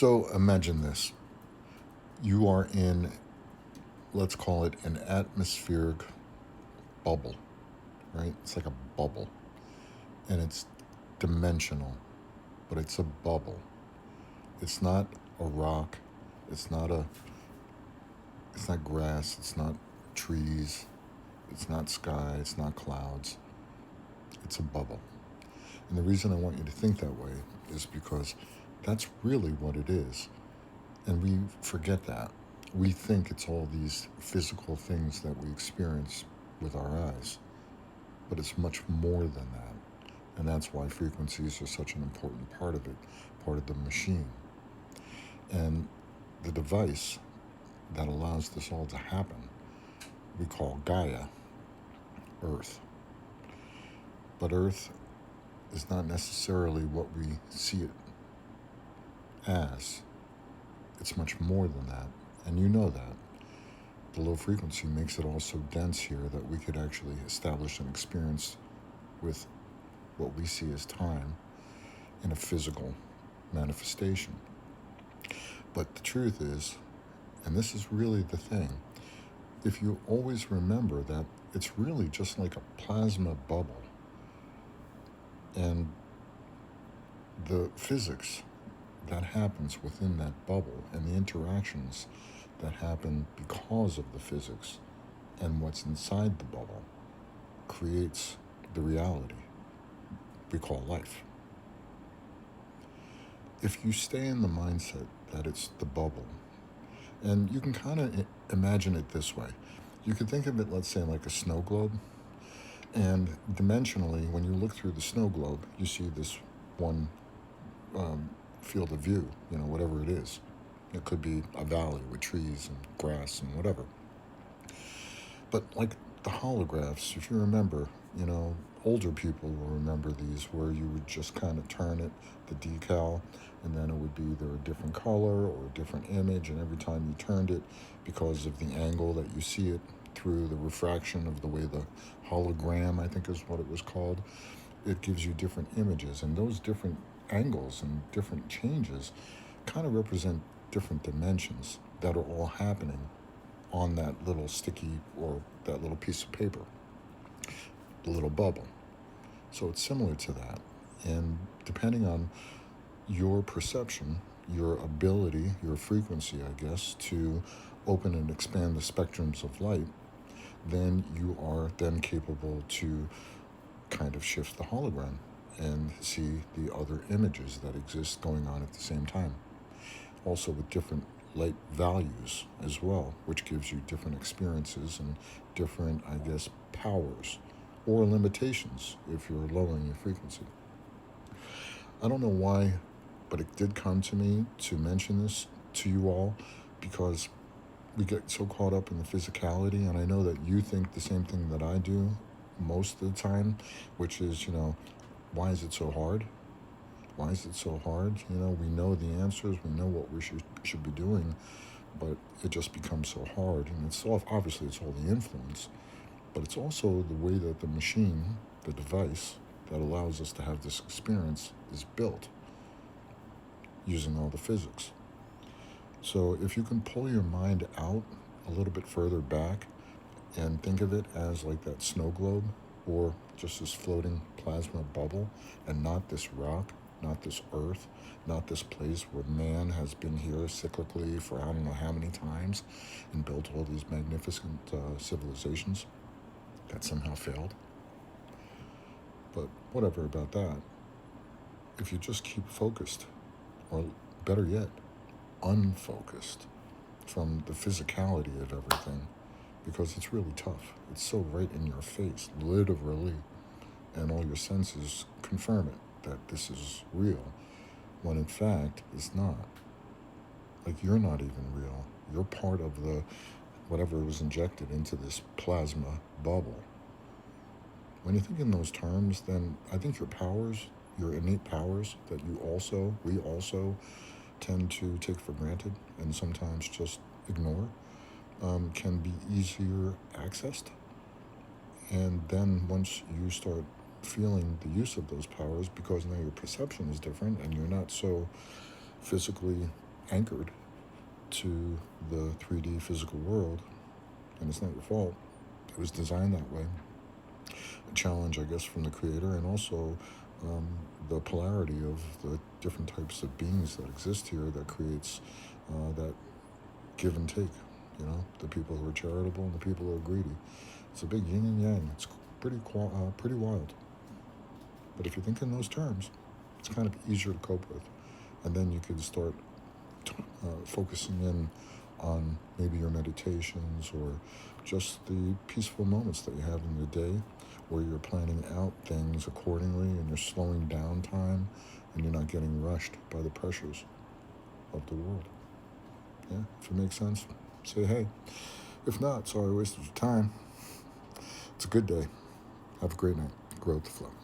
So imagine this. You are in, let's call it an atmospheric bubble, right? It's like a bubble. And it's dimensional, but it's a bubble. It's not a rock. It's not a it's not grass, it's not trees, it's not sky, it's not clouds. It's a bubble. And the reason I want you to think that way is because that's really what it is. And we forget that. We think it's all these physical things that we experience with our eyes, but it's much more than that. And that's why frequencies are such an important part of it, part of the machine. And the device that allows this all to happen, we call Gaia, Earth. But Earth is not necessarily what we see it as. It's much more than that, and you know that. The low frequency makes it all so dense here that we could actually establish an experience with what we see as time in a physical manifestation. But the truth is, and this is really the thing, if you always remember that it's really just like a plasma bubble, and the physics that happens within that bubble and the interactions that happen because of the physics and what's inside the bubble creates the reality we call life. If you stay in the mindset that it's the bubble, and you can kind of imagine it this way. You can think of it, let's say, like a snow globe. And dimensionally, when you look through the snow globe, you see this one field of view, whatever it is. It could be a valley with trees and grass and whatever. But like the holographs, if you remember, older people will remember these where you would just kind of turn it, the decal, and then it would be either a different color or a different image. And every time you turned it, because of the angle that you see it through, the refraction of the way the hologram, I think is what it was called, it gives you different images. And those different angles and different changes kind of represent different dimensions that are all happening on that little sticky or that little piece of paper, the little bubble. So it's similar to that. And depending on your perception, your ability, your frequency, I guess, to open and expand the spectrums of light, then you are then capable to kind of shift the hologram and see the other images that exist going on at the same time. Also with different light values as well, which gives you different experiences and different, I guess, powers or limitations if you're lowering your frequency. I don't know why, but it did come to me to mention this to you all because we get so caught up in the physicality, and I know that you think the same thing that I do most of the time, which is, why is it so hard? Why is it so hard? We know the answers, we know what we should be doing, but it just becomes so hard. And it's obviously it's all the influence, but it's also the way that the machine, the device that allows us to have this experience is built using all the physics. So if you can pull your mind out a little bit further back and think of it as like that snow globe or just this floating plasma bubble and not this rock, not this earth, not this place where man has been here cyclically for I don't know how many times and built all these magnificent civilizations that somehow failed. But whatever about that. If you just keep focused, or better yet, unfocused from the physicality of everything, because it's really tough. It's so right in your face, literally, and all your senses confirm it, that this is real, when in fact it's not. Like, you're not even real. You're part of the whatever was injected into this plasma bubble. When you think in those terms, then I think your powers, your innate powers that we also tend to take for granted and sometimes just ignore, can be easier accessed. And then once you start feeling the use of those powers, because now your perception is different and you're not so physically anchored to the 3D physical world, and it's not your fault. It was designed that way. A challenge, I guess, from the creator, and also um, the polarity of the different types of beings that exist here that creates that give and take. The people who are charitable and the people who are greedy. It's a big yin and yang. It's pretty wild. But if you think in those terms, it's kind of easier to cope with. And then you could start focusing in on maybe your meditations or just the peaceful moments that you have in the day where you're planning out things accordingly and you're slowing down time and you're not getting rushed by the pressures of the world. Yeah, if it makes sense, say hey. If not, sorry I wasted your time. It's a good day. Have a great night. Grow with the flow.